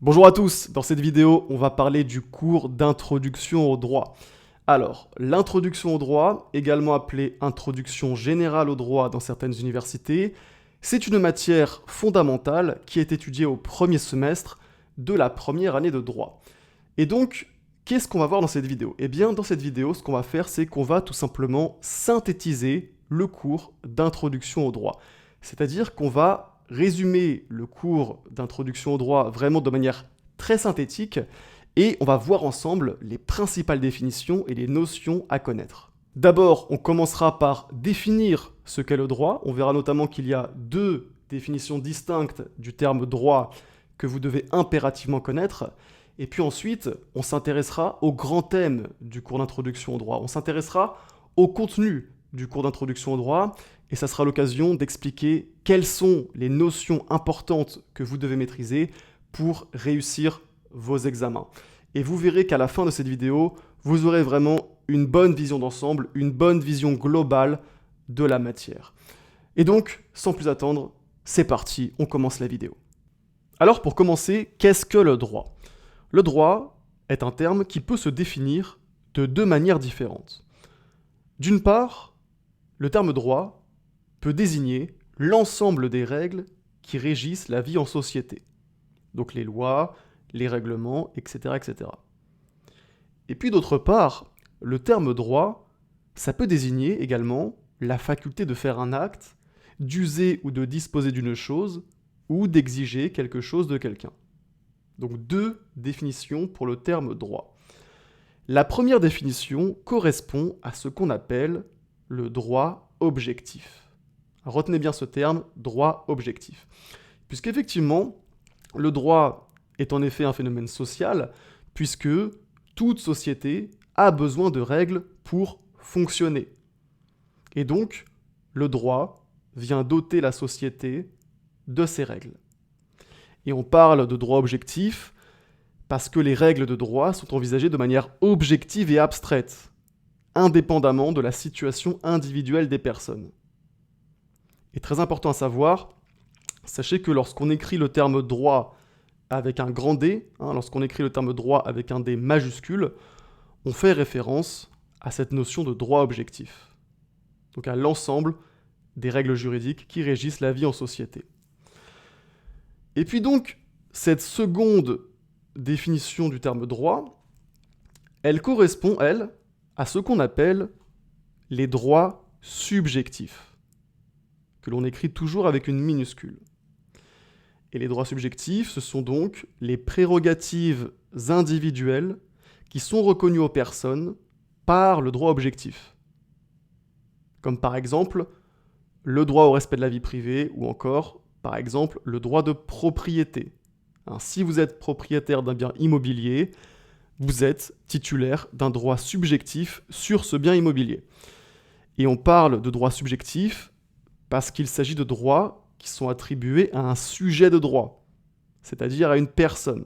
Bonjour à tous, dans cette vidéo, on va parler du cours d'introduction au droit. Alors, l'introduction au droit, également appelée introduction générale au droit dans certaines universités, c'est une matière fondamentale qui est étudiée au premier semestre de la première année de droit. Et donc, qu'est-ce qu'on va voir dans cette vidéo? Eh bien, dans cette vidéo, ce qu'on va faire, c'est qu'on va tout simplement synthétiser le cours d'introduction au droit. C'est-à-dire qu'on va résumer le cours d'introduction au droit vraiment de manière très synthétique et on va voir ensemble les principales définitions et les notions à connaître. D'abord, on commencera par définir ce qu'est le droit. On verra notamment qu'il y a deux définitions distinctes du terme droit que vous devez impérativement connaître. Et puis ensuite, on s'intéressera au grand thème du cours d'introduction au droit. On s'intéressera au contenu du cours d'introduction au droit et ça sera l'occasion d'expliquer quelles sont les notions importantes que vous devez maîtriser pour réussir vos examens. Et vous verrez qu'à la fin de cette vidéo, vous aurez vraiment une bonne vision d'ensemble, une bonne vision globale de la matière. Et donc, sans plus attendre, c'est parti, on commence la vidéo. Alors pour commencer, qu'est-ce que le droit? Le droit est un terme qui peut se définir de deux manières différentes. D'une part, le terme droit peut désigner l'ensemble des règles qui régissent la vie en société. Donc les lois, les règlements, etc. etc. Et puis d'autre part, le terme droit, ça peut désigner également la faculté de faire un acte, d'user ou de disposer d'une chose, ou d'exiger quelque chose de quelqu'un. Donc deux définitions pour le terme droit. La première définition correspond à ce qu'on appelle le droit objectif. Retenez bien ce terme, droit objectif. Puisqu'effectivement, le droit est en effet un phénomène social, puisque toute société a besoin de règles pour fonctionner. Et donc, le droit vient doter la société de ces règles. Et on parle de droit objectif parce que les règles de droit sont envisagées de manière objective et abstraite, indépendamment de la situation individuelle des personnes. Et très important à savoir, sachez que lorsqu'on écrit le terme droit avec un grand D, lorsqu'on écrit le terme droit avec un D majuscule, on fait référence à cette notion de droit objectif. Donc à l'ensemble des règles juridiques qui régissent la vie en société. Et puis donc, cette seconde définition du terme droit, elle correspond, elle, à ce qu'on appelle les droits subjectifs, que l'on écrit toujours avec une minuscule. Et les droits subjectifs, ce sont donc les prérogatives individuelles qui sont reconnues aux personnes par le droit objectif. Comme par exemple, le droit au respect de la vie privée ou encore, par exemple, le droit de propriété. Si vous êtes propriétaire d'un bien immobilier, vous êtes titulaire d'un droit subjectif sur ce bien immobilier. Et on parle de droit subjectif parce qu'il s'agit de droits qui sont attribués à un sujet de droit, c'est-à-dire à une personne.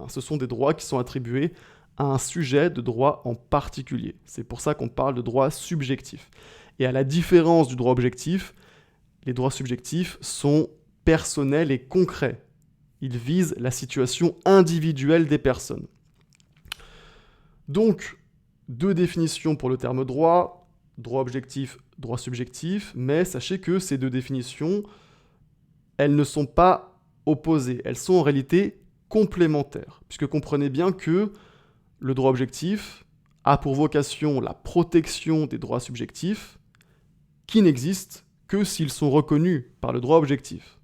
Ce sont des droits qui sont attribués à un sujet de droit en particulier. C'est pour ça qu'on parle de droit subjectif. Et à la différence du droit objectif, les droits subjectifs sont personnels et concrets. Ils visent la situation individuelle des personnes. Donc, deux définitions pour le terme droit, droit objectif, droit subjectif, mais sachez que ces deux définitions, elles ne sont pas opposées, elles sont en réalité complémentaires, puisque comprenez bien que le droit objectif a pour vocation la protection des droits subjectifs, qui n'existent que s'ils sont reconnus par le droit objectif.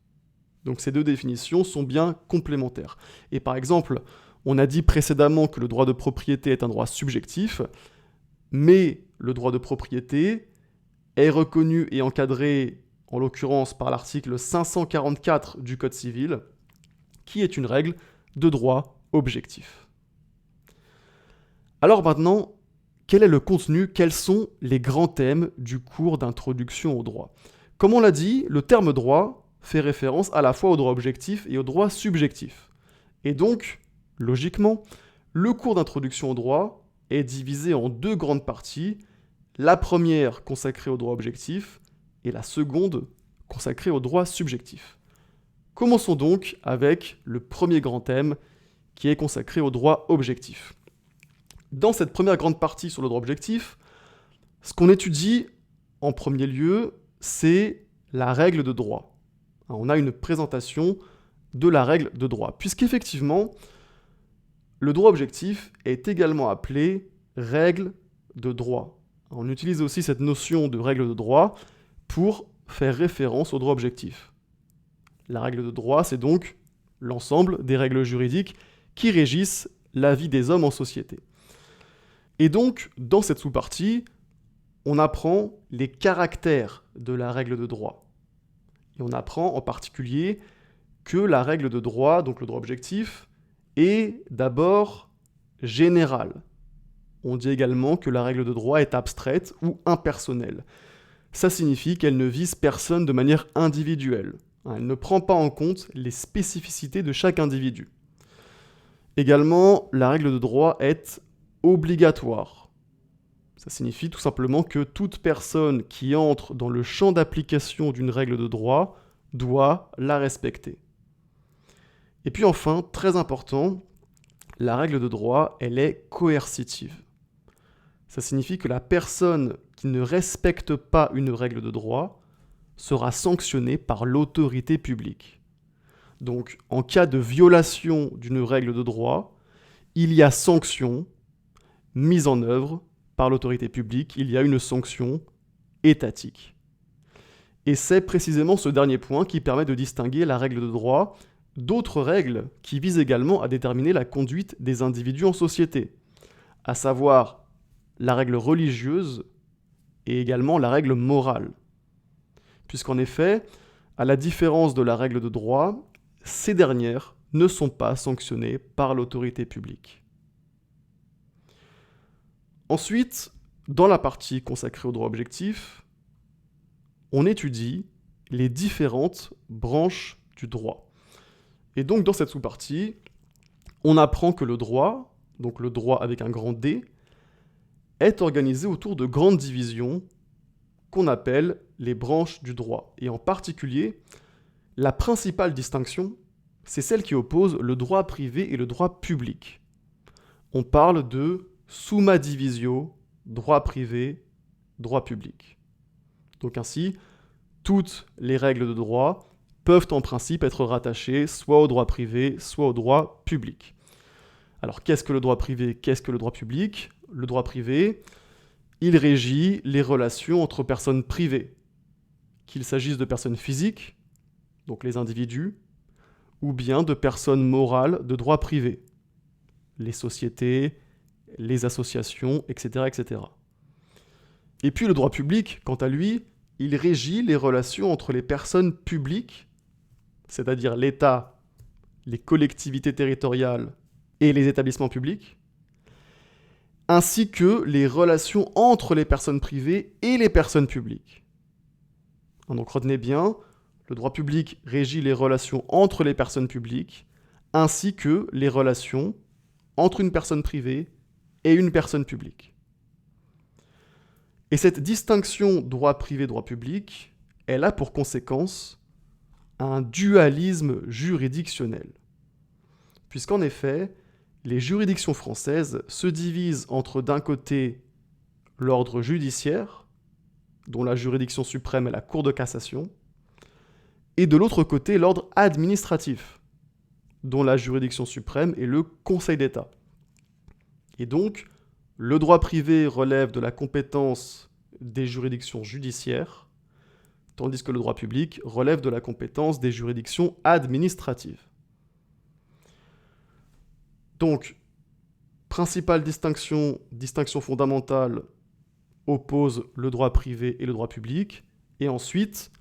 Donc ces deux définitions sont bien complémentaires. Et par exemple, on a dit précédemment que le droit de propriété est un droit subjectif, mais le droit de propriété est reconnu et encadré, en l'occurrence par l'article 544 du Code civil, qui est une règle de droit objectif. Alors maintenant, quel est le contenu, quels sont les grands thèmes du cours d'introduction au droit? Comme on l'a dit, le terme droit fait référence à la fois au droit objectif et au droit subjectif. Et donc, logiquement, le cours d'introduction au droit est divisé en deux grandes parties, la première consacrée au droit objectif et la seconde consacrée au droit subjectif. Commençons donc avec le premier grand thème qui est consacrée au droit objectif. Dans cette première grande partie sur le droit objectif, ce qu'on étudie en premier lieu, c'est la règle de droit. On a une présentation de la règle de droit, puisqu'effectivement, le droit objectif est également appelé règle de droit. On utilise aussi cette notion de règle de droit pour faire référence au droit objectif. La règle de droit, c'est donc l'ensemble des règles juridiques qui régissent la vie des hommes en société. Et donc, dans cette sous-partie, on apprend les caractères de la règle de droit. Et on apprend en particulier que la règle de droit, donc le droit objectif, est d'abord générale. On dit également que la règle de droit est abstraite ou impersonnelle. Ça signifie qu'elle ne vise personne de manière individuelle. Elle ne prend pas en compte les spécificités de chaque individu. Également, la règle de droit est obligatoire. Ça signifie tout simplement que toute personne qui entre dans le champ d'application d'une règle de droit doit la respecter. Et puis enfin, très important, la règle de droit, elle est coercitive. Ça signifie que la personne qui ne respecte pas une règle de droit sera sanctionnée par l'autorité publique. Donc, en cas de violation d'une règle de droit, il y a sanction mise en œuvre par l'autorité publique, il y a une sanction étatique. Et c'est précisément ce dernier point qui permet de distinguer la règle de droit d'autres règles qui visent également à déterminer la conduite des individus en société, à savoir la règle religieuse et également la règle morale. Puisqu'en effet, à la différence de la règle de droit, ces dernières ne sont pas sanctionnées par l'autorité publique. Ensuite, dans la partie consacrée au droit objectif, on étudie les différentes branches du droit. Et donc dans cette sous-partie, on apprend que le droit, donc le droit avec un grand D, est organisé autour de grandes divisions qu'on appelle les branches du droit. Et en particulier, la principale distinction, c'est celle qui oppose le droit privé et le droit public. On parle de summa divisio, droit privé, droit public. Donc ainsi, toutes les règles de droit peuvent en principe être rattachées soit au droit privé, soit au droit public. Alors qu'est-ce que le droit privé, qu'est-ce que le droit public ? Le droit privé, il régit les relations entre personnes privées, qu'il s'agisse de personnes physiques, donc les individus, ou bien de personnes morales de droit privé, les sociétés, les associations, etc., etc. Et puis le droit public, quant à lui, il régit les relations entre les personnes publiques, c'est-à-dire l'État, les collectivités territoriales et les établissements publics, ainsi que les relations entre les personnes privées et les personnes publiques. Donc retenez bien, le droit public régit les relations entre les personnes publiques, ainsi que les relations entre une personne privée et une personne publique. Et cette distinction droit privé-droit public, elle a pour conséquence un dualisme juridictionnel. Puisqu'en effet, les juridictions françaises se divisent entre d'un côté l'ordre judiciaire, dont la juridiction suprême est la Cour de cassation, et de l'autre côté l'ordre administratif, dont la juridiction suprême est le Conseil d'État. Et donc, le droit privé relève de la compétence des juridictions judiciaires, tandis que le droit public relève de la compétence des juridictions administratives. Donc, principale distinction fondamentale oppose le droit privé et le droit public, et ensuite,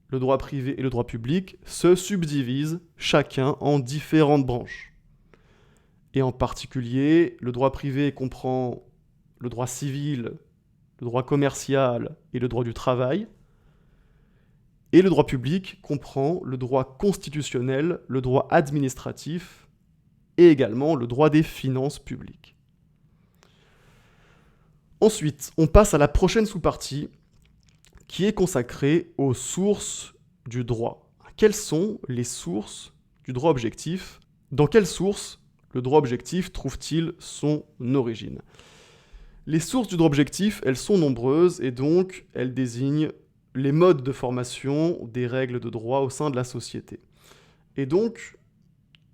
le droit privé et le droit public se subdivisent chacun en différentes branches. Et en particulier, le droit privé comprend le droit civil, le droit commercial et le droit du travail. Et le droit public comprend le droit constitutionnel, le droit administratif et également le droit des finances publiques. Ensuite, on passe à la prochaine sous-partie qui est consacrée aux sources du droit. Quelles sont les sources du droit objectif Dans quelle source le droit objectif trouve-t-il son origine? Les sources du droit objectif, elles sont nombreuses et donc elles désignent les modes de formation des règles de droit au sein de la société. Et donc,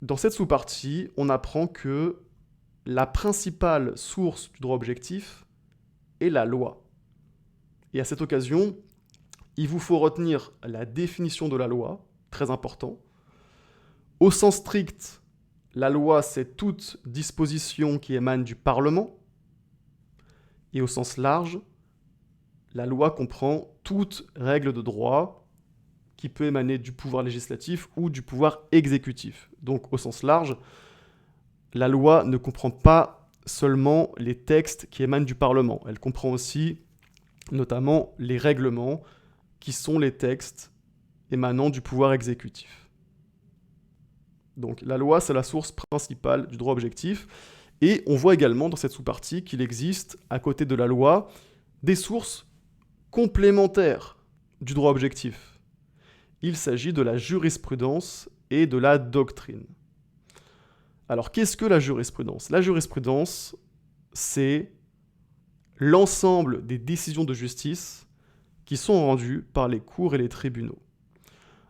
dans cette sous-partie, on apprend que la principale source du droit objectif est la loi. Et à cette occasion, il vous faut retenir la définition de la loi, très important. Au sens strict, la loi, c'est toute disposition qui émane du Parlement. Et au sens large, la loi comprend toute règle de droit qui peut émaner du pouvoir législatif ou du pouvoir exécutif. Donc au sens large, la loi ne comprend pas seulement les textes qui émanent du Parlement. Elle comprend aussi notamment les règlements qui sont les textes émanant du pouvoir exécutif. Donc la loi, c'est la source principale du droit objectif. Et on voit également dans cette sous-partie qu'il existe, à côté de la loi, des sources complémentaires du droit objectif. Il s'agit de la jurisprudence et de la doctrine. Alors, qu'est-ce que la jurisprudence? La jurisprudence, c'est l'ensemble des décisions de justice qui sont rendues par les cours et les tribunaux.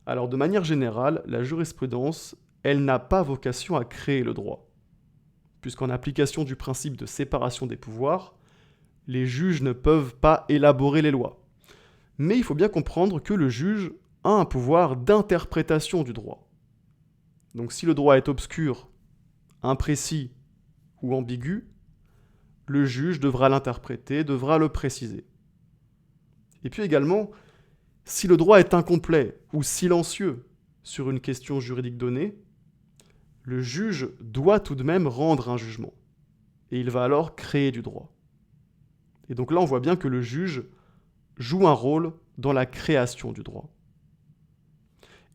Alors, de manière générale, la jurisprudence, elle n'a pas vocation à créer le droit, puisqu'en application du principe de séparation des pouvoirs, les juges ne peuvent pas élaborer les lois. Mais il faut bien comprendre que le juge a un pouvoir d'interprétation du droit. Donc si le droit est obscur, imprécis ou ambigu, le juge devra l'interpréter, devra le préciser. Et puis également, si le droit est incomplet ou silencieux sur une question juridique donnée, le juge doit tout de même rendre un jugement. Et il va alors créer du droit. Et donc là, on voit bien que le juge joue un rôle dans la création du droit.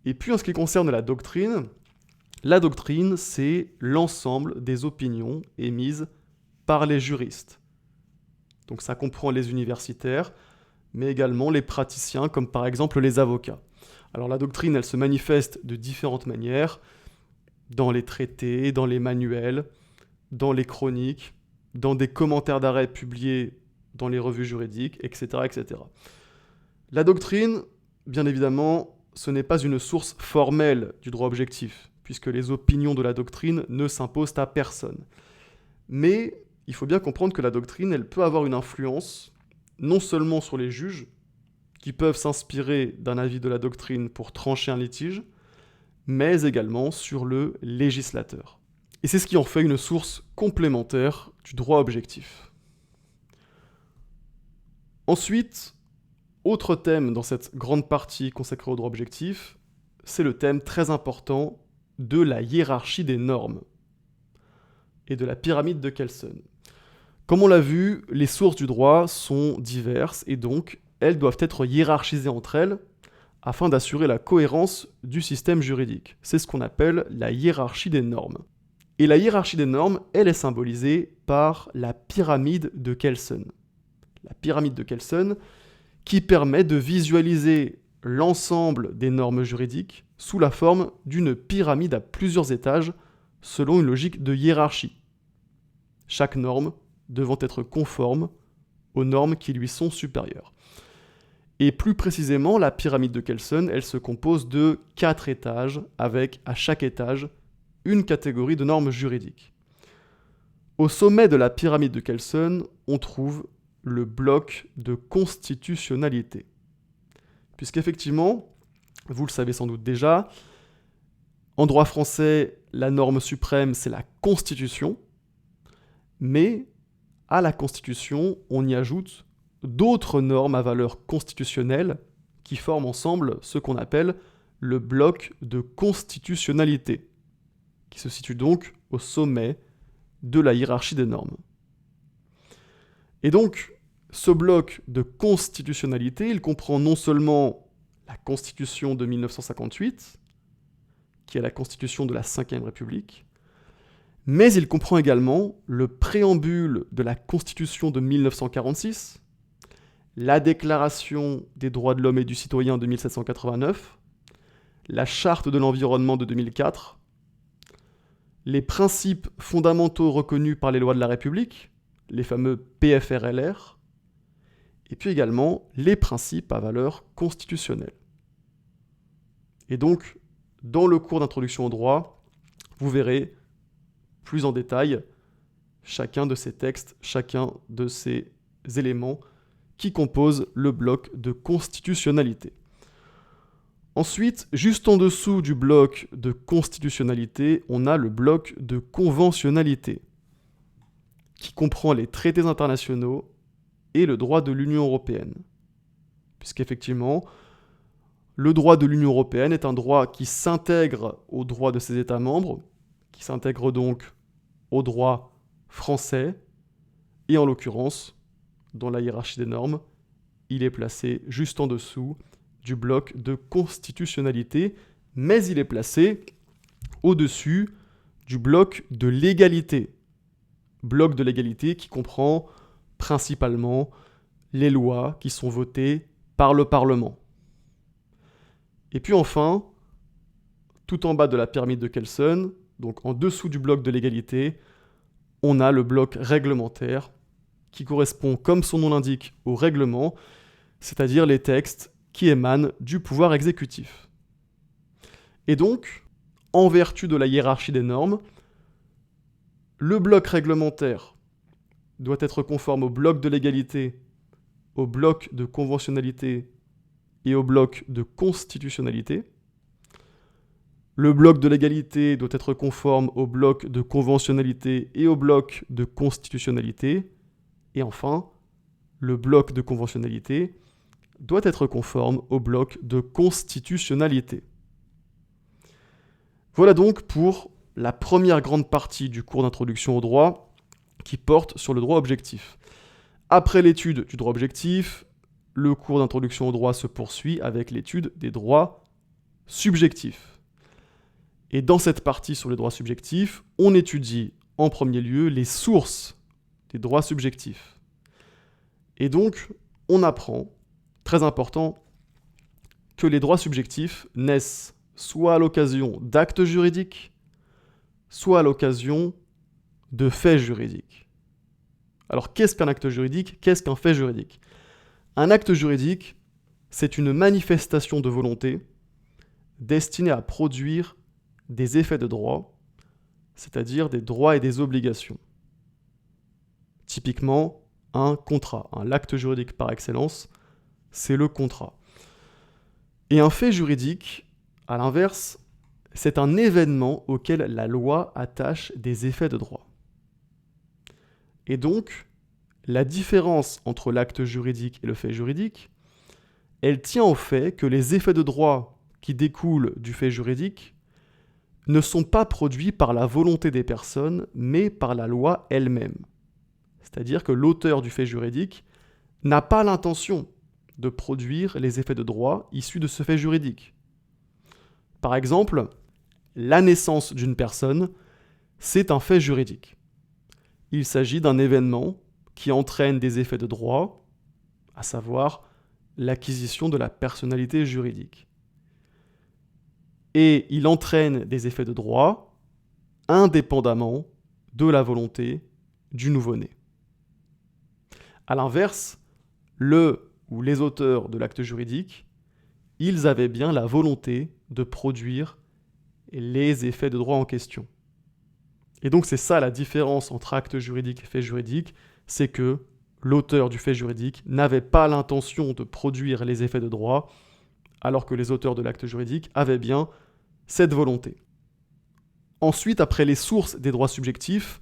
Et puis en ce qui concerne la doctrine, c'est l'ensemble des opinions émises par les juristes. Donc ça comprend les universitaires, mais également les praticiens, comme par exemple les avocats. Alors la doctrine, elle se manifeste de différentes manières, dans les traités, dans les manuels, dans les chroniques, dans des commentaires d'arrêt publiés dans les revues juridiques, etc., etc. La doctrine, bien évidemment, ce n'est pas une source formelle du droit objectif, puisque les opinions de la doctrine ne s'imposent à personne. Mais il faut bien comprendre que la doctrine, elle peut avoir une influence, non seulement sur les juges, qui peuvent s'inspirer d'un avis de la doctrine pour trancher un litige, mais également sur le législateur. Et c'est ce qui en fait une source complémentaire du droit objectif. Ensuite, autre thème dans cette grande partie consacrée au droit objectif, c'est le thème très important de la hiérarchie des normes et de la pyramide de Kelsen. Comme on l'a vu, les sources du droit sont diverses et donc elles doivent être hiérarchisées entre elles afin d'assurer la cohérence du système juridique. C'est ce qu'on appelle la hiérarchie des normes. Et la hiérarchie des normes, elle est symbolisée par la pyramide de Kelsen. La pyramide de Kelsen qui permet de visualiser l'ensemble des normes juridiques sous la forme d'une pyramide à plusieurs étages selon une logique de hiérarchie. Chaque norme devant être conforme aux normes qui lui sont supérieures. Et plus précisément, la pyramide de Kelsen, elle se compose de 4 étages avec à chaque étage une catégorie de normes juridiques. Au sommet de la pyramide de Kelsen, on trouve le bloc de constitutionnalité. Puisqu'effectivement, vous le savez sans doute déjà, en droit français, la norme suprême, c'est la Constitution, mais à la Constitution, on y ajoute d'autres normes à valeur constitutionnelle qui forment ensemble ce qu'on appelle le bloc de constitutionnalité, qui se situe donc au sommet de la hiérarchie des normes. Et donc, ce bloc de constitutionnalité, il comprend non seulement la Constitution de 1958, qui est la Constitution de la Ve République, mais il comprend également le préambule de la Constitution de 1946, la Déclaration des droits de l'homme et du citoyen de 1789, la Charte de l'environnement de 2004, les principes fondamentaux reconnus par les lois de la République, les fameux PFRLR, et puis également les principes à valeur constitutionnelle. Et donc, dans le cours d'introduction au droit, vous verrez plus en détail chacun de ces textes, chacun de ces éléments qui composent le bloc de constitutionnalité. Ensuite, juste en dessous du bloc de constitutionnalité, on a le bloc de conventionnalité, qui comprend les traités internationaux et le droit de l'Union européenne. Puisqu'effectivement, le droit de l'Union européenne est un droit qui s'intègre au droit de ses États membres, qui s'intègre donc au droit français, et en l'occurrence, dans la hiérarchie des normes, il est placé juste en dessous du bloc de constitutionnalité, mais il est placé au-dessus du bloc de légalité. Bloc de légalité qui comprend principalement les lois qui sont votées par le Parlement. Et puis enfin, tout en bas de la pyramide de Kelsen, donc en dessous du bloc de légalité, on a le bloc réglementaire qui correspond, comme son nom l'indique, au règlement, c'est-à-dire les textes qui émanent du pouvoir exécutif. Et donc, en vertu de la hiérarchie des normes, le bloc réglementaire doit être conforme au bloc de légalité, au bloc de conventionnalité et au bloc de constitutionnalité. Le bloc de légalité doit être conforme au bloc de conventionnalité et au bloc de constitutionnalité. Et enfin, le bloc de conventionnalité doit être conforme au bloc de constitutionnalité. Voilà donc pour la première grande partie du cours d'introduction au droit qui porte sur le droit objectif. Après l'étude du droit objectif, le cours d'introduction au droit se poursuit avec l'étude des droits subjectifs. Et dans cette partie sur les droits subjectifs, on étudie en premier lieu les sources des droits subjectifs. Et donc, on apprend, très important, que les droits subjectifs naissent soit à l'occasion d'actes juridiques, soit à l'occasion de faits juridiques. Alors, qu'est-ce qu'un acte juridique? Qu'est-ce qu'un fait juridique? Un acte juridique, c'est une manifestation de volonté destinée à produire des effets de droit, c'est-à-dire des droits et des obligations. Typiquement, un contrat, l'acte juridique par excellence, c'est le contrat. Et un fait juridique, à l'inverse, c'est un événement auquel la loi attache des effets de droit. Et donc, la différence entre l'acte juridique et le fait juridique, elle tient au fait que les effets de droit qui découlent du fait juridique ne sont pas produits par la volonté des personnes, mais par la loi elle-même. C'est-à-dire que l'auteur du fait juridique n'a pas l'intention de produire les effets de droit issus de ce fait juridique. Par exemple, la naissance d'une personne, c'est un fait juridique. Il s'agit d'un événement qui entraîne des effets de droit, à savoir l'acquisition de la personnalité juridique. Et il entraîne des effets de droit indépendamment de la volonté du nouveau-né. A l'inverse, le ou les auteurs de l'acte juridique, ils avaient bien la volonté de produire les effets de droit en question. Et donc c'est ça la différence entre acte juridique et fait juridique, c'est que l'auteur du fait juridique n'avait pas l'intention de produire les effets de droit, alors que les auteurs de l'acte juridique avaient bien cette volonté. Ensuite, après les sources des droits subjectifs,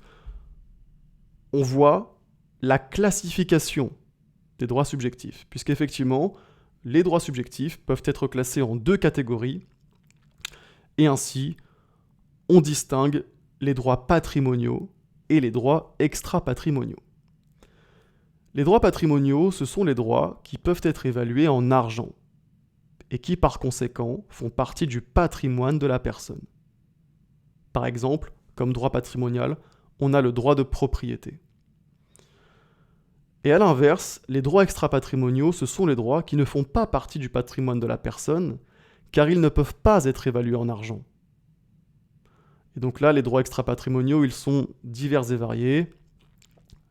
on voit la classification des droits subjectifs, puisqu'effectivement, les droits subjectifs peuvent être classés en deux catégories, et ainsi, on distingue les droits patrimoniaux et les droits extra-patrimoniaux. Les droits patrimoniaux, ce sont les droits qui peuvent être évalués en argent, et qui par conséquent font partie du patrimoine de la personne. Par exemple, comme droit patrimonial, on a le droit de propriété. Et à l'inverse, les droits extra-patrimoniaux, ce sont les droits qui ne font pas partie du patrimoine de la personne, car ils ne peuvent pas être évalués en argent. Et donc là, les droits extra-patrimoniaux, ils sont divers et variés.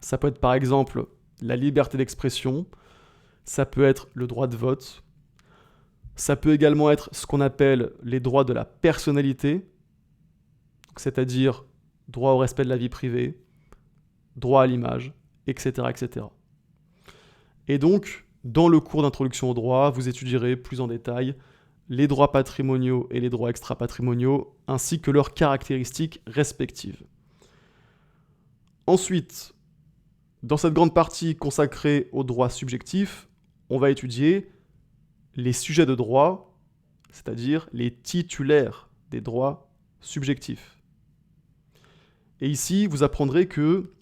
Ça peut être par exemple la liberté d'expression, ça peut être le droit de vote, ça peut également être ce qu'on appelle les droits de la personnalité, c'est-à-dire droit au respect de la vie privée, droit à l'image, etc., etc. Et donc, dans le cours d'introduction au droit, vous étudierez plus en détail les droits patrimoniaux et les droits extra-patrimoniaux, ainsi que leurs caractéristiques respectives. Ensuite, dans cette grande partie consacrée aux droits subjectifs, on va étudier les sujets de droit, c'est-à-dire les titulaires des droits subjectifs. Et ici, vous apprendrez que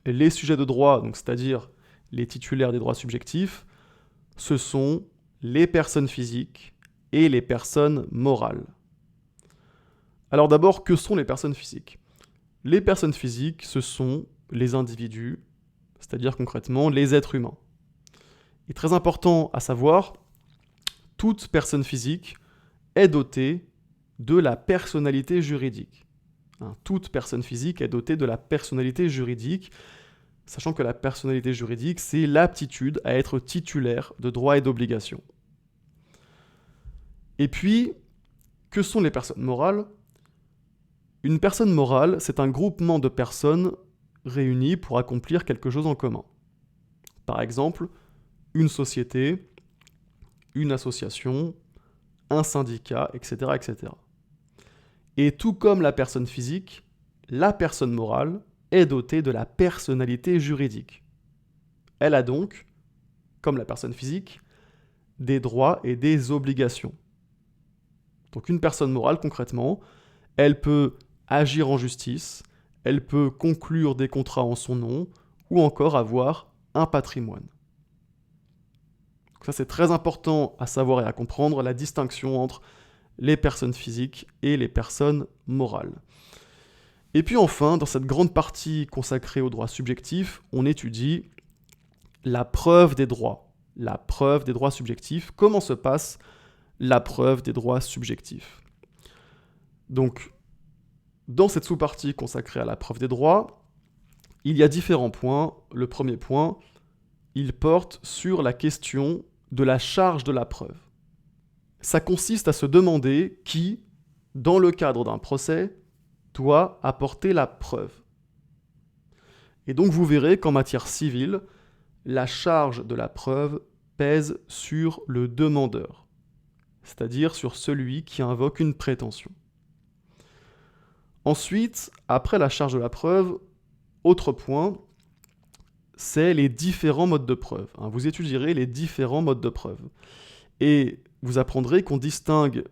les sujets de droit, donc c'est-à-dire les titulaires des droits subjectifs, ce sont les personnes physiques et les personnes morales. Alors d'abord, que sont les personnes physiques ? Les personnes physiques, ce sont les individus, c'est-à-dire concrètement les êtres humains. Et très important à savoir, toute personne physique est dotée de la personnalité juridique. Toute personne physique est dotée de la personnalité juridique, sachant que la personnalité juridique, c'est l'aptitude à être titulaire de droits et d'obligations. Et puis, que sont les personnes morales ? Une personne morale, c'est un groupement de personnes réunies pour accomplir quelque chose en commun. Par exemple, une société, une association, un syndicat, etc., etc. Et tout comme la personne physique, la personne morale est dotée de la personnalité juridique. Elle a donc, comme la personne physique, des droits et des obligations. Donc une personne morale, concrètement, elle peut agir en justice, elle peut conclure des contrats en son nom, ou encore avoir un patrimoine. Donc ça, c'est très important à savoir et à comprendre, la distinction entre les personnes physiques et les personnes morales. Et puis enfin, dans cette grande partie consacrée aux droits subjectifs, on étudie la preuve des droits. La preuve des droits subjectifs. Comment se passe la preuve des droits subjectifs ? Donc, dans cette sous-partie consacrée à la preuve des droits, il y a différents points. Le premier point, il porte sur la question de la charge de la preuve. Ça consiste à se demander qui, dans le cadre d'un procès, doit apporter la preuve. Et donc vous verrez qu'en matière civile, la charge de la preuve pèse sur le demandeur, c'est-à-dire sur celui qui invoque une prétention. Ensuite, après la charge de la preuve, autre point, c'est les différents modes de preuve. Vous étudierez les différents modes de preuve. Et vous apprendrez qu'on distingue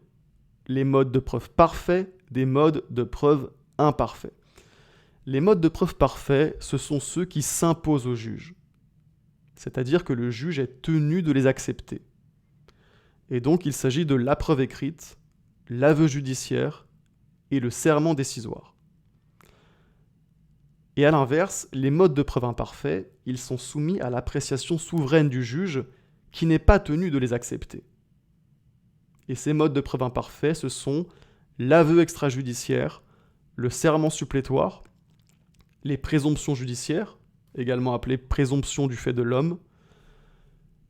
les modes de preuve parfaits des modes de preuve imparfaits. Les modes de preuve parfaits, ce sont ceux qui s'imposent au juge. C'est-à-dire que le juge est tenu de les accepter. Et donc il s'agit de la preuve écrite, l'aveu judiciaire et le serment décisoire. Et à l'inverse, les modes de preuve imparfaits, ils sont soumis à l'appréciation souveraine du juge qui n'est pas tenu de les accepter. Et ces modes de preuve imparfaits, ce sont l'aveu extrajudiciaire, le serment supplétoire, les présomptions judiciaires, également appelées présomption du fait de l'homme,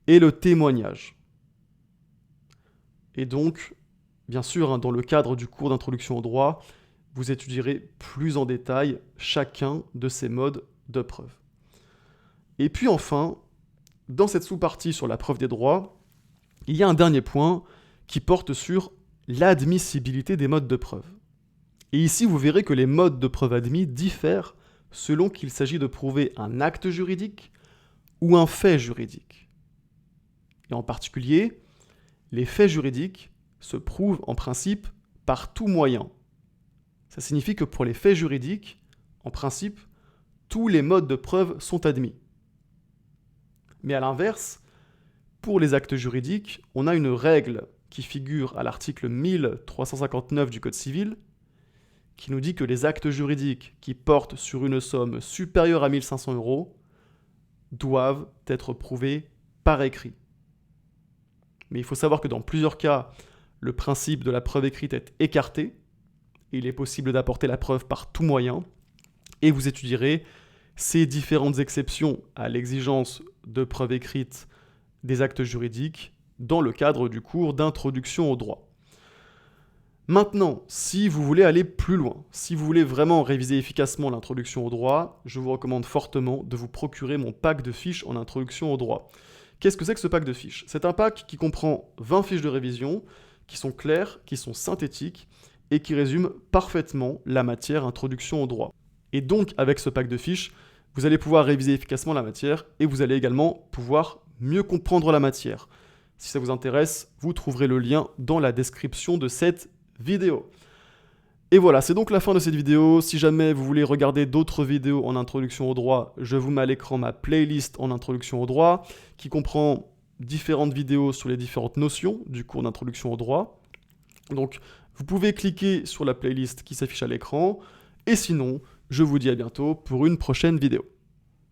et le témoignage. Et donc, bien sûr, dans le cadre du cours d'introduction au droit, vous étudierez plus en détail chacun de ces modes de preuve. Et puis enfin, dans cette sous-partie sur la preuve des droits, il y a un dernier point qui porte sur l'admissibilité des modes de preuve. Et ici, vous verrez que les modes de preuve admis diffèrent selon qu'il s'agit de prouver un acte juridique ou un fait juridique. Et en particulier, les faits juridiques se prouvent en principe par tout moyen. Ça signifie que pour les faits juridiques, en principe, tous les modes de preuve sont admis. Mais à l'inverse, pour les actes juridiques, on a une règle qui figure à l'article 1359 du Code civil, qui nous dit que les actes juridiques qui portent sur une somme supérieure à 1500 € doivent être prouvés par écrit. Mais il faut savoir que dans plusieurs cas, le principe de la preuve écrite est écarté, il est possible d'apporter la preuve par tout moyen, et vous étudierez ces différentes exceptions à l'exigence de preuves écrites des actes juridiques dans le cadre du cours d'introduction au droit. Maintenant, si vous voulez aller plus loin, si vous voulez vraiment réviser efficacement l'introduction au droit, je vous recommande fortement de vous procurer mon pack de fiches en introduction au droit. Qu'est-ce que c'est que ce pack de fiches? C'est un pack qui comprend 20 fiches de révision, qui sont claires, qui sont synthétiques, et qui résument parfaitement la matière introduction au droit. Et donc, avec ce pack de fiches, vous allez pouvoir réviser efficacement la matière, et vous allez également pouvoir mieux comprendre la matière. Si ça vous intéresse, vous trouverez le lien dans la description de cette vidéo. Et voilà, c'est donc la fin de cette vidéo. Si jamais vous voulez regarder d'autres vidéos en introduction au droit, je vous mets à l'écran ma playlist en introduction au droit, qui comprend différentes vidéos sur les différentes notions du cours d'introduction au droit. Donc, vous pouvez cliquer sur la playlist qui s'affiche à l'écran. Et sinon, je vous dis à bientôt pour une prochaine vidéo.